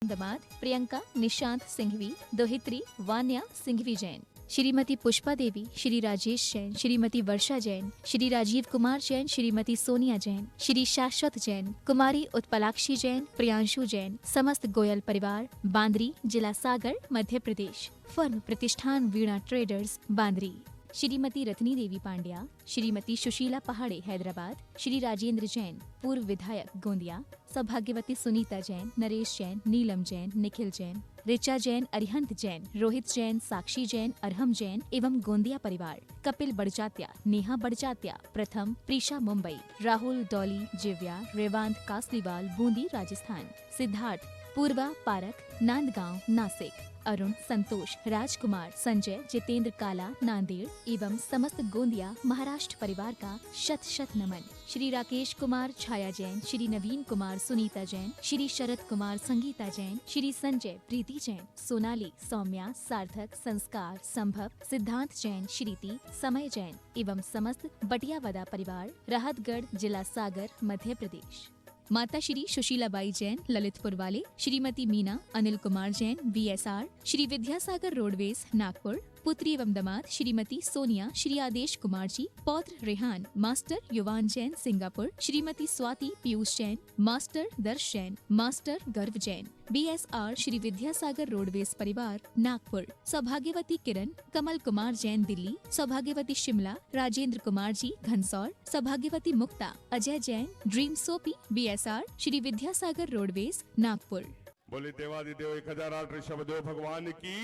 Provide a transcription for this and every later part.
दमाद प्रियंका निशांत सिंघवी, दोहित्री वान्या सिंघवी जैन, श्रीमती पुष्पा देवी, श्री राजेश जैन, श्रीमती वर्षा जैन, श्री राजीव कुमार जैन, श्रीमती सोनिया जैन, श्री शाश्वत जैन, कुमारी उत्पलाक्षी जैन, प्रियांशु जैन, समस्त गोयल परिवार, बांद्री, जिला सागर, मध्य प्रदेश। फर्म प्रतिष्ठान वीणा ट्रेडर्स, बांद्री। श्रीमती रत्नी देवी पांड्या, श्रीमती सुशीला पहाड़े, हैदराबाद, श्री राजेंद्र जैन, पूर्व विधायक, गोंदिया, सौभाग्यवती सुनीता जैन, नरेश जैन, नीलम जैन, निखिल जैन, ऋचा जैन, अरिहंत जैन, रोहित जैन, साक्षी जैन, अरहम जैन एवं गोंदिया परिवार, कपिल बड़जात्या, नेहा बड़जात्या, प्रथम, प्रीशा मुंबई, राहुल, डॉली, जिव्या, रेवांत कासलीवाल, बूंदी, राजस्थान, सिद्धार्थ, पूर्वा पारक, नांदगांव, नासिक, अरुण, संतोष, राजकुमार, संजय, जितेंद्र काला, नांदेड़ एवं समस्त गोंदिया महाराष्ट्र परिवार का शत शत नमन। श्री राकेश कुमार, छाया जैन, श्री नवीन कुमार, सुनीता जैन, श्री शरद कुमार, संगीता जैन, श्री संजय, प्रीति जैन, सोनाली, सौम्या, सार्थक, संस्कार, संभव, सिद्धांत जैन, श्रीति, समय जैन एवं समस्त बटियावदा परिवार, राहतगढ़, जिला सागर, मध्य प्रदेश। माता श्री सुशीलाबाई जैन, ललितपुर वाले, श्रीमती मीना, अनिल कुमार जैन, VSR, श्री विद्यासागर रोडवेज, नागपुर, पुत्री एवं दामाद श्रीमती सोनिया, श्री आदेश कुमार जी, पौत्र रेहान, मास्टर युवान जैन, सिंगापुर, श्रीमती स्वाति पीयूष जैन, मास्टर दर्श जैन, मास्टर गर्व जैन, BSR, श्री विद्यासागर रोडवेज परिवार, नागपुर, सौभाग्यवती किरण, कमल कुमार जैन, दिल्ली, सौभाग्यवती Shimla, Rajendra Kumar ji, Ghansaur, Saubhagyavati Mukta, Ajay Jain, Dream Soapy, BSR, Shri Vidyasagar Roadways, Nagpur. बोले देवादिदेव 1008 ऋषभदेव भगवान की,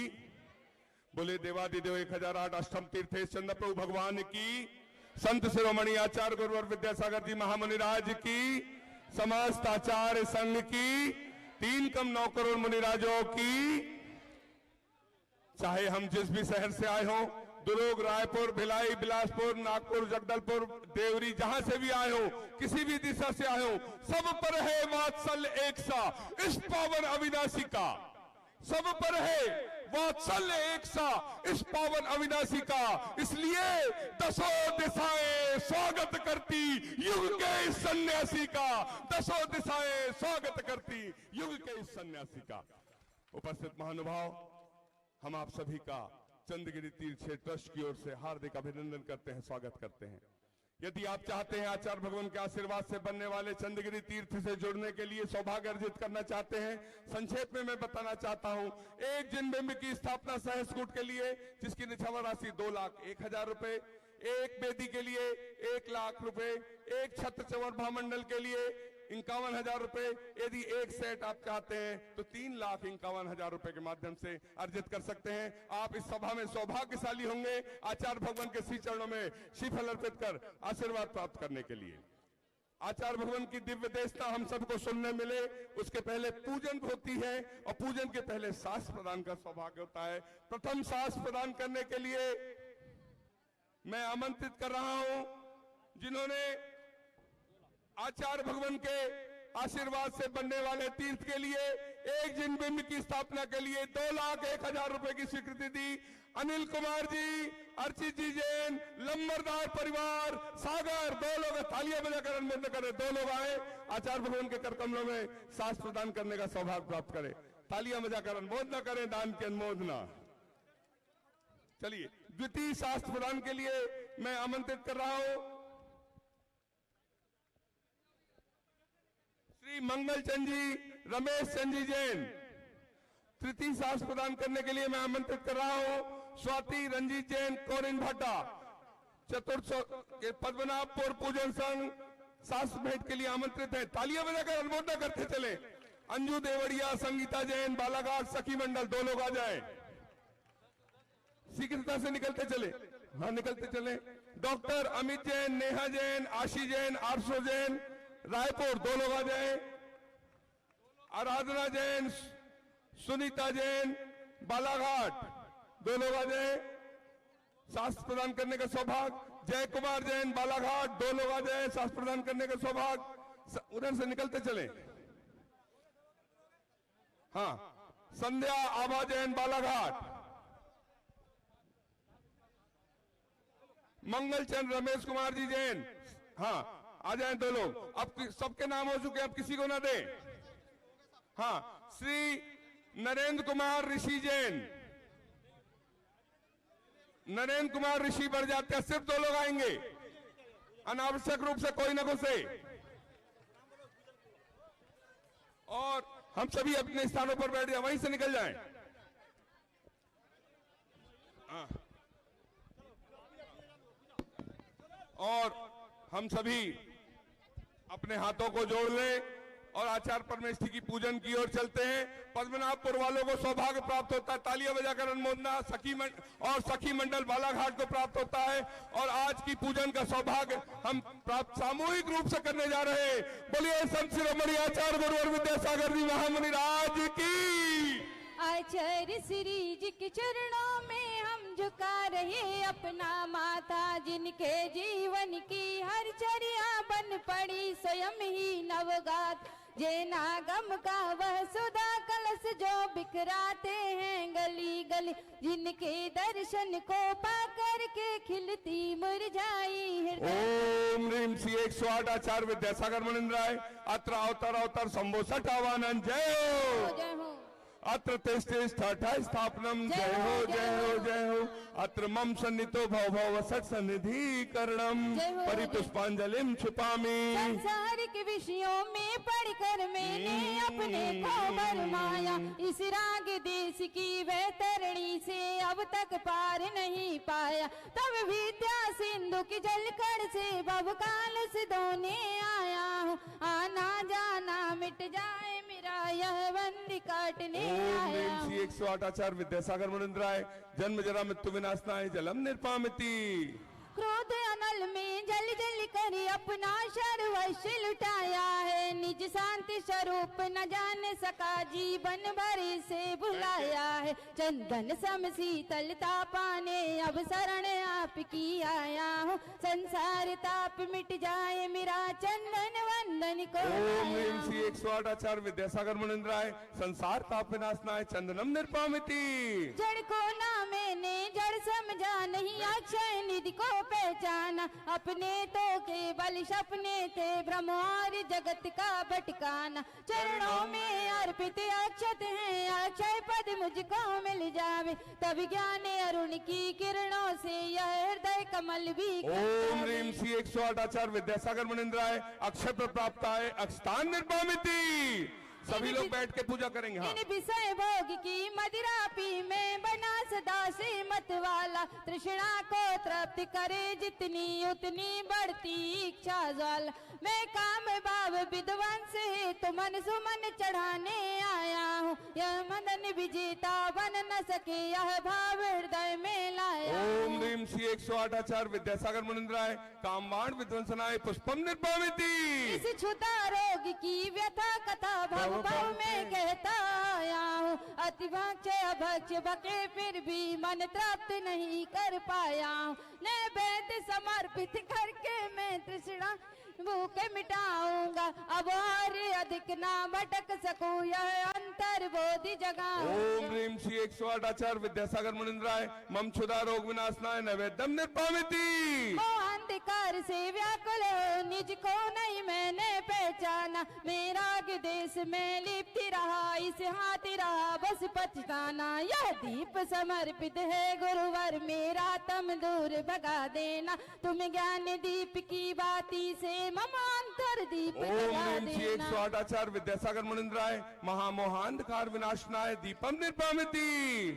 बोले देवादिदेव 1008 अष्टम तीर्थेश चंद्र प्रभु भगवान की, संत शिरोमणि आचार्य गुरुवर विद्यासागर जी महामुनिराज की, समस्त आचार्य संघ की, 3.9 करोड़ मुनिराजों की। चाहे हम जिस भी शहर से आए हों, दुर्ग, रायपुर, भिलाई, बिलासपुर, नागपुर, जगदलपुर, देवरी, जहां से भी आए हो, किसी भी दिशा से आए हो, सब पर है वात्सल्य एक सा इस पावन अविनाशी का, सब पर है वात्सल्य एक सा इस पावन अविनाशी का। इसलिए दसों दिशाएं स्वागत करती युग के इस सन्यासी का, दसों दिशाएं स्वागत करती युग के इस सन्यासी का। उपस्थित महानुभाव, हम आप सभी का चंद्रगिरी तीर्थ ट्रस्ट की ओर से हार्दिक अभिनंदन करते हैं, स्वागत करते हैं। यदि आप चाहते हैं आचार्य भगवान के आशीर्वाद से बनने वाले चंद्रगिरी तीर्थ से जुड़ने के लिए सौभाग्य अर्जित करना चाहते हैं, संक्षेप में मैं बताना चाहता हूं। एक जिन बिंब की स्थापना सहस्कूट के लिए जिसकी निछावर राशि 2,01,000 रुपए, एक वेदी के लिए 1,00,000 रुपए, एक छत्र चंवर महामंडल के लिए 51,000 रुपए, यदि एक सेट आप चाहते हैं तो 3,51,000 रुपए के माध्यम से अर्जित कर सकते हैं। आप इस सभा में सौभाग्यशाली होंगे आचार्य भगवान के श्री चरणों में श्रीफल अर्पित कर आशीर्वाद प्राप्त करने के लिए। आचार्य भगवान की दिव्य देशता हम सबको सुनने मिले, उसके पहले पूजन होती है और पूजन के पहले शास्त्र प्रदान का सौभाग्य होता है। प्रथम शास्त्र प्रदान करने के लिए मैं आमंत्रित कर रहा हूं जिन्होंने आचार्य भगवान के आशीर्वाद से बनने वाले तीर्थ के लिए एक जिन बिंब की स्थापना के लिए 2,01,000 रुपए की स्वीकृति दी। अनिल कुमार जी, अर्चित जी जैन, लंबरदार परिवार, सागर, 2 लोग तालियां बजाकर अनुमोदन करें। 2 लोग आए आचार्य भगवान के कर कमलों में शास्त्र प्रदान करने का सौभाग्य प्राप्त करें। तालियां बजाकर अनुमोदना करें, दान की अनुमोदना। चलिए, द्वितीय शास्त्र प्रदान के लिए मैं आमंत्रित कर रहा हूं श्री मंगल चंद जी, रमेश चंद जी जैन। तृतीय शास्त्र प्रदान करने के लिए मैं आमंत्रित कर रहा हूं स्वाति रंजीत जैन, कोरिन भाटा। चतुर्थ के पद्मनाभपुर पूजन संघ शास्त्र भेंट के लिए आमंत्रित है। तालियां बजाकर अनुमोदन करते चले। अंजू देवड़िया, संगीता जैन, बालाघाट सखी मंडल, 2 लोग आ जाए। शीघ्रता से निकलते चले, हाँ निकलते चले। डॉक्टर अमित जैन, नेहा जैन, आशी जैन, आरसो जैन, रायपुर, 2 लोग आ जाए। आराधना जैन, सुनीता जैन, बालाघाट, 2 लोग आ जाए। शास्त्र प्रदान करने का सौभाग्य जय कुमार जैन, बालाघाट, 2 लोग आ जाए। शास्त्र प्रदान करने का सौभाग्य उधर से निकलते चले। हाँ, संध्या आभा जैन, बालाघाट। मंगलचंद रमेश कुमार जी जैन, हाँ आ जाएं 2 लोग। अब सबके नाम हो चुके, अब किसी को ना दे। हाँ, श्री नरेंद्र कुमार ऋषि जैन। नरेंद्र कुमार ऋषि बढ़ जाते हैं, सिर्फ 2 लोग आएंगे, अनावश्यक रूप से कोई न घुसे। और हम सभी अपने स्थानों पर बैठ जाए, वहीं से निकल जाएं। और हम सभी अपने हाथों को जोड़ लें और आचार्य परमेष्ठी की पूजन की ओर चलते हैं। पद्मनाभपुर वालों को सौभाग्य प्राप्त होता है, तालियां बजाकर अनुमोदना सखी मंडल बालाघाट को प्राप्त होता है। और आज की पूजन का सौभाग्य हम प्राप्त सामूहिक रूप से करने जा रहे हैं। बोलिए संत शिरोमणि आचार्य गुरुवर विद्यासागर जी महामुनि राज की। आचार्य श्री जी के चरणों में हम झुका रहे अपना माथा, जिनके जीवन की हर चर्या बन पड़ी स्वयं ही नवगात। जैनागम का वह सुधा कलश जो बिखराते हैं गली गली, जिनके दर्शन को पाकर के खिलती मुरझाई हृदय। ओम ह्रीं श्री 108 आचार्य विद्यासागर मुनिन्द्राय अत्र अवतर संबोसठ आवानन। जय हो जय हो। अत्र तिष्ठा स्थापनम। जय हो जय हो जय हो। अत्र मम सन्नितो भव वसत सन्निधिकरणम परिपुष्पांजलिम छुपामि। संसारिक विषयों में पढ़कर मैंने अपने को भरमाया, इस राग देश की वह तरणी से अब तक पार नहीं पाया। तब विद्या सिंधु की जलकड़ से भवकाल से धोने आया हूँ, आना जाना मिट जाए मेरा यह बंदी काटने आया हूँ। 108 आचार्य विद्यासागर मुनिन्द्राय जन्म जरा मृत्यु विनाशनाय जलम निर्पामिति। क्रोध अनल में जल जल कर अपना सर्वस्व लुटाया है, निज शांति स्वरूप न जान सका जीवन भर से भुलाया है। चंदन सम शीतलता पाने अब शरण आपकी आया हूँ, संसार ताप मिट जाए मेरा चंदन वंदन को। ओम ह्रीं श्री 108 आचार्य विद्यासागर मुनिन्द्राय संसार ताप विनाशनाय चंदनम निर्पामिति। जड़ को ना मैंने जड़ समझा नहीं अक्षय निधि को पहचाना, अपने तो केवल सपने थे भ्रम और जगत का भटकाना। चरणों में अर्पित अक्षत हैं, अक्षय पद मुझको मिल जावे, तब ज्ञान अरुण की किरणों से यह हृदय कमल भी। ओम ह्रीं श्री 108 आचार्य विद्यासागर मुनिन्द्राय अक्षय प्राप्त है अक्षतान निर्पामिति। सभी लोग बैठ के पूजा करेंगे। हाँ। इन विषय भोग की मदिरा पी में बना सदा से मत वाला, तृष्णा को तृप्त करे जितनी उतनी बढ़ती इच्छा ज्वाला। मैं काम भाव विध्वंस है तो मन सुमन चढ़ाने आया हूँ, यह मदन विजेता बन न सके यह भाव हृदय में लाया। ओम ह्रीं श्री 108 आचार्य विद्यासागर मुनिन्द्राय कामवाण विध्वंसनाय पुष्पम निर्पामिति। इस छुता रोग की व्यथा कथा भव भव में कहता आया हूँ, अति भक्ष अभक्ष बके फिर भी मन तृप्त नहीं कर पाया हूँ। नैवेद्य समर्पित करके मैं तृष्णा भूखे मिटाऊंगा, अब और अधिक ना भटक सकूं यह अंतर बोधि जगा। ओम ह्रीं श्री 108 आचार्य विद्यासागर मुनिन्द्राय मम क्षुधा रोग विनाशनाय नैवेद्यम निर्पामिति। अंधकार से व्याकुल हो निज को नहीं मैंने पहचाना, मेरा देश में लिप्ति रहा इस हाथी रहा बस पछताना। यह दीप समर्पित है गुरुवर मेरा तम दूर भगा देना, तुम ज्ञान दीप की बाती से ममांतर दीप जगा ओम ह्रीं श्री 108 आचार्य विद्यासागर मुनिन्द्राय महामोहांधकार विनाशनाय दीपम निर्पामिति।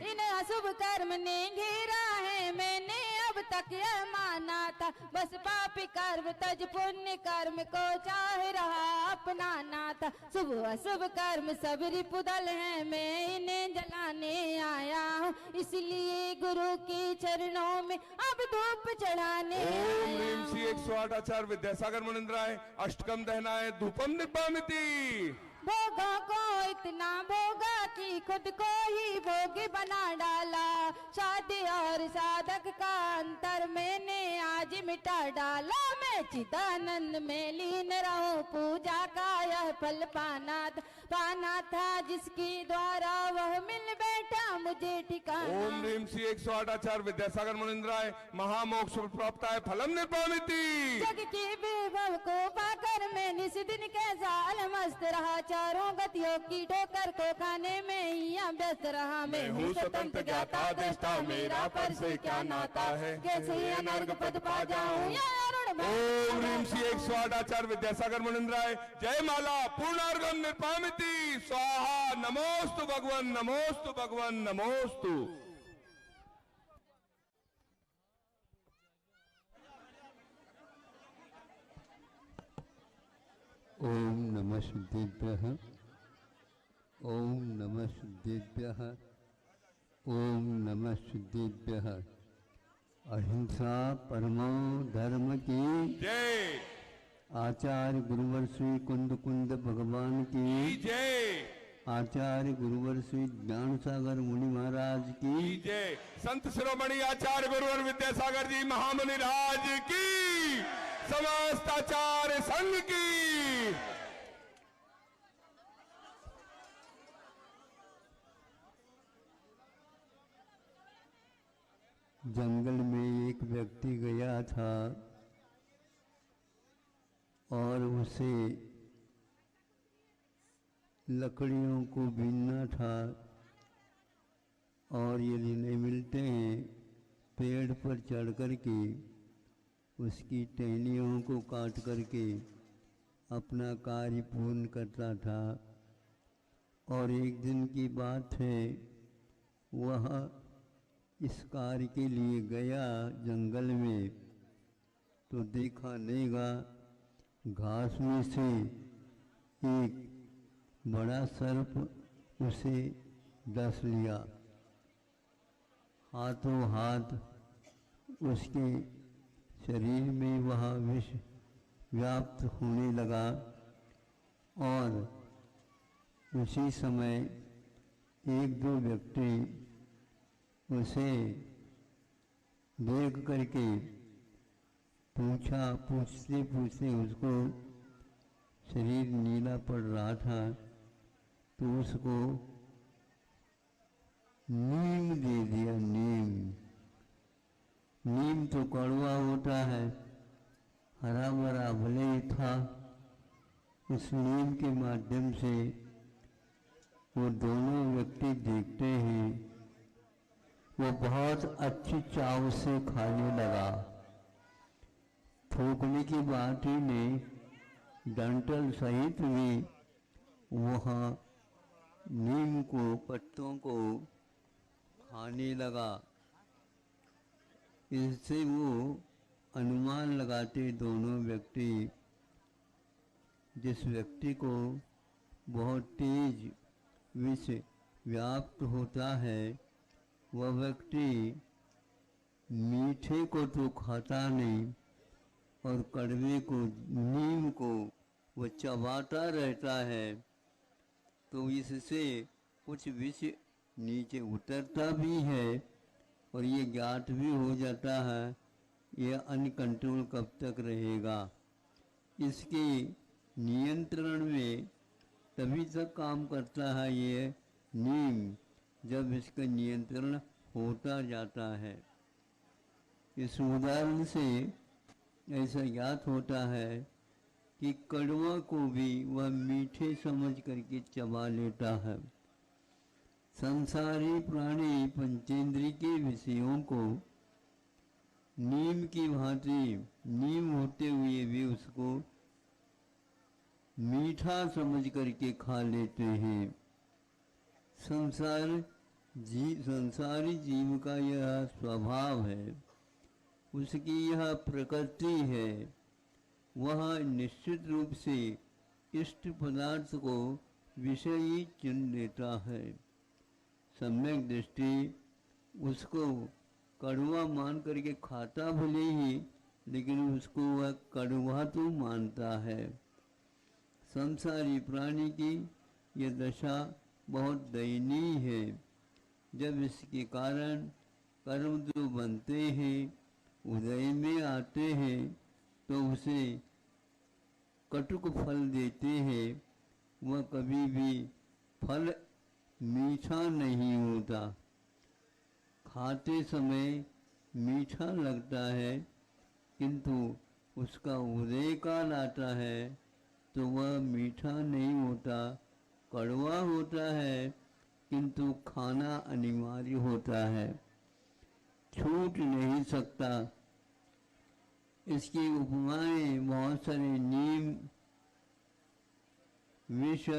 इन अशुभ कर्म ने घेरा है मैंने अब तक यह माना था, बस पापी कर्म तज पुण्य कर्म को चाह रहा अपनाना था। शुभ अशुभ कर्म सब रिपुदल है मैं इन्हें जलाने आया हूँ, इसलिए गुरु के चरणों में अब धूप चढ़ाने आया हूँ। ओम ह्रीं श्री 108 आचार्य विद्यासागर मुनिन्द्राय अष्टकम दहनाय धूपम निर्पामिति। भोगों को इतना भोगा कि खुद को ही भोगी बना डाला, साध्य और साधक का अंतर मैंने आज मिटा डाला। मैं चिदानंद में लीन रहूं पूजा का यह फल पाना था जिसके द्वारा वह मिल बैठा जे ठिकाना। ओम ह्रीम श्री 108 आचार्य विद्यासागर मुनिंद्राय महामोक्ष प्राप्ताय फलम निर्पामिति। जग के वैभव को पाकर मैं निस दिन कैसा अलमस्त रहा, चारों गतियों की ठोकर को खाने में ही व्यस्त रहा। मैं हूँ स्वतंत्र ज्ञाता दृष्टा, मेरा पर से क्या नाता है, कैसे अनर्घ पद पा जाऊं या अरुण ओम ह्रीम श्री 108 आचार्य विद्यासागर मुनिंद्राय जय माला पूर्णार्घम निर्पामिति स्वाहा। नमोस्तु भगवन नमोस्तु भगवन नमोस्तु। ओम नमः सिद्धेभ्यः ओम नमः सिद्धेभ्यः ओम नमः सिद्धेभ्यः। अहिंसा परमो धर्म की जय। आचार्य गुरुवर श्री कुंद कुंद भगवान की जय। आचार्य गुरुवर श्री ज्ञान सागर मुनि महाराज की जय। संत शिरोमणि आचार्य गुरुवर विद्यासागर जी महामुनि राज की, समस्त आचार्य संघ की। जंगल में एक व्यक्ति गया था और उसे लकड़ियों को बीनना था, और यदि नहीं मिलते हैं पेड़ पर चढ़ कर के उसकी टहनियों को काट करके अपना कार्य पूर्ण करता था। और एक दिन की बात है, वह इस कार्य के लिए गया जंगल में, तो देखा नेगा घास में से एक बड़ा सर्प उसे डस लिया। हाथों हाथ उसके शरीर में वह विष व्याप्त होने लगा, और उसी समय एक दो व्यक्ति उसे देख करके पूछते पूछते उसको शरीर नीला पड़ रहा था, तो उसको नीम दे दिया। नीम तो कड़वा होता है, हरा भरा भले ही था। उस नीम के माध्यम से वो दोनों व्यक्ति देखते हैं, वो बहुत अच्छी चाव से खाने लगा। थूकने की बात ही नहीं, डंठल सहित भी वहाँ नीम को पत्तों को खाने लगा। इससे वो अनुमान लगाते दोनों व्यक्ति, जिस व्यक्ति को बहुत तेज विष व्याप्त होता है वह व्यक्ति मीठे को तो खाता नहीं और कड़वे को, नीम को वो चबाता रहता है, तो इससे कुछ विष नीचे उतरता भी है और ये ज्ञात भी हो जाता है ये अनकंट्रोल कब तक रहेगा। इसके नियंत्रण में तभी तक काम करता है ये नीम, जब इसका नियंत्रण होता जाता है। इस उदाहरण से ऐसा ज्ञात होता है कि कड़वा को भी वह मीठे समझ करके चबा लेता है। संसारी प्राणी पंचेंद्रिय के विषयों को नीम की भांति नीम होते हुए भी उसको मीठा समझ करके खा लेते हैं। संसारी जीव का यह स्वभाव है, उसकी यह प्रकृति है। वह निश्चित रूप से इष्ट पदार्थ को विषयी चुन लेता है। सम्यक दृष्टि उसको कड़वा मान करके खाता भले ही, लेकिन उसको वह कड़वा तो मानता है। संसारी प्राणी की यह दशा बहुत दयनीय है। जब इसके कारण कर्म जो बनते हैं, उदय में आते हैं, तो उसे कटुक फल देते हैं। वह कभी भी फल मीठा नहीं होता। खाते समय मीठा लगता है, किंतु उसका उदय काल आता है तो वह मीठा नहीं होता, कड़वा होता है, किंतु खाना अनिवार्य होता है, छूट नहीं सकता। इसकी उपमाएं बहुत सारे नीम, विष,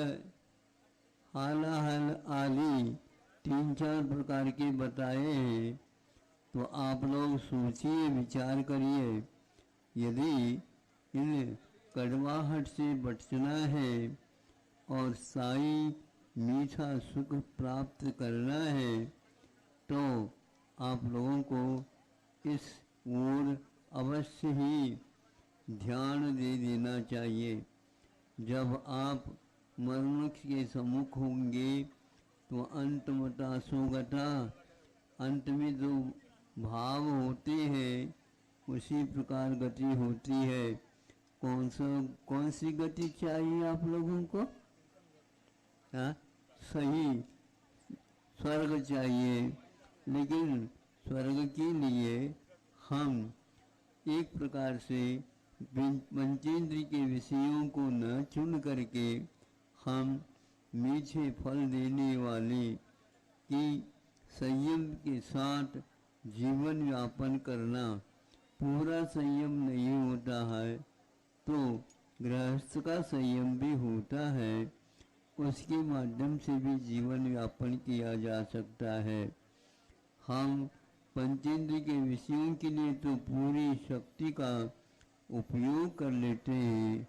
हालाहल आदि 3-4 प्रकार के बताए हैं। तो आप लोग सोचिए, विचार करिए, यदि इन कड़वाहट से बचना है और साई मीठा सुख प्राप्त करना है तो आप लोगों को इस ओर अवश्य ही ध्यान दे देना चाहिए। जब आप मरण के सम्मुख होंगे तो अंतमता सुगता, अंत में जो भाव होते हैं उसी प्रकार गति होती है। कौन सी गति चाहिए आप लोगों को? हाँ, सही स्वर्ग चाहिए, लेकिन स्वर्ग के लिए हम एक प्रकार से पंचेंद्रिय के विषयों को न चुन करके हम मीठे फल देने वाले की संयम के साथ जीवन यापन करना। पूरा संयम नहीं होता है तो गृहस्थ का संयम भी होता है, उसके माध्यम से भी जीवन यापन किया जा सकता है। हम पंचेंद्रिय के विषयों के लिए तो पूरी शक्ति का उपयोग कर लेते हैं,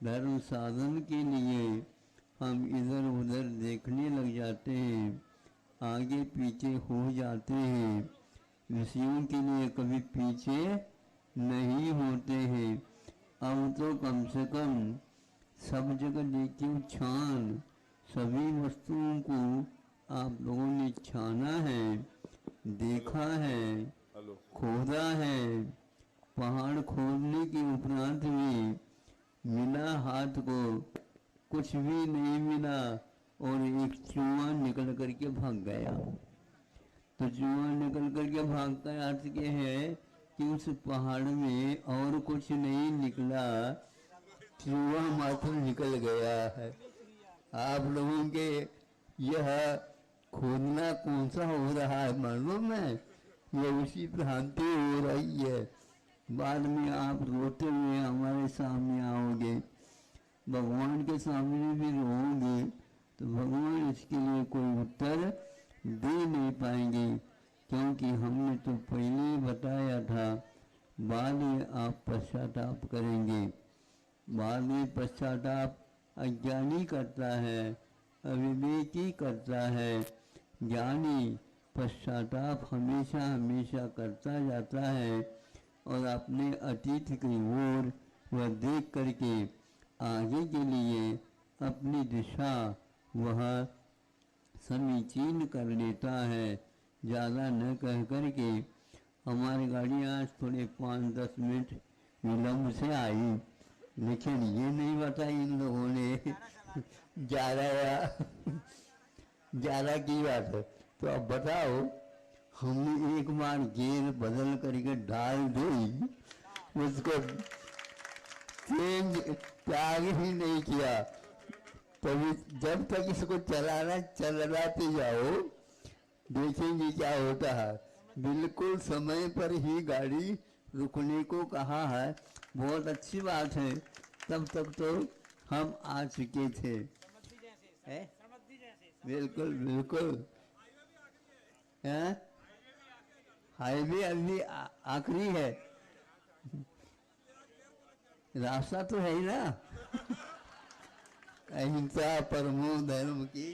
धर्म साधन के लिए हम इधर उधर देखने लग जाते हैं, आगे पीछे हो जाते हैं, विषयों के लिए कभी पीछे नहीं होते हैं। अब तो कम से कम सब जगह देखिए छान, सभी वस्तुओं को आप लोगों ने छाना है, देखा है, खोदा है। पहाड़ खोदने के उपरांत भी मिला हाथ को कुछ भी नहीं मिला और एक चूहा निकल करके भाग गया। तो चूहा निकल करके भागता अर्थ ये है कि उस पहाड़ में और कुछ नहीं निकला, चूहा मात्र निकल गया है। आप लोगों के यह खोदना कौन सा हो रहा है मालूम है? यह उसी भ्रांति हो रही है। बाद में आप रोते हुए हमारे सामने आओगे, भगवान के सामने भी रोओगे तो भगवान इसके लिए कोई उत्तर दे नहीं पाएंगे, क्योंकि हमने तो पहले ही बताया था। बाद में आप पश्चाताप करेंगे। बाद में पश्चाताप अज्ञानी करता है, अविवेकी करता है, ज्ञानी पश्चाताप हमेशा हमेशा करता जाता है और अपने अतीत की ओर वह देख करके आगे के लिए अपनी दिशा वह समीचीन कर लेता है। ज़्यादा न कह करके हमारी गाड़ी आज थोड़े 5-10 मिनट विलम्ब से आई, लेकिन ये नहीं बताई इन लोगों ने 11 की बात है। तो अब बताओ, हमने एक बार गियर बदल करके डाल दी, उसको चेंज त्याग ही नहीं किया। तभी जब तक इसको चलाते जाओ, देखेंगे क्या होता है। बिल्कुल समय पर ही गाड़ी रुकने को कहा है, बहुत अच्छी बात है। तब तक तो हम आ चुके थे। बिल्कुल बिल्कुल, हाईवे अभी आखिरी है, रास्ता तो है ही ना। अहिंसा परमो धर्म की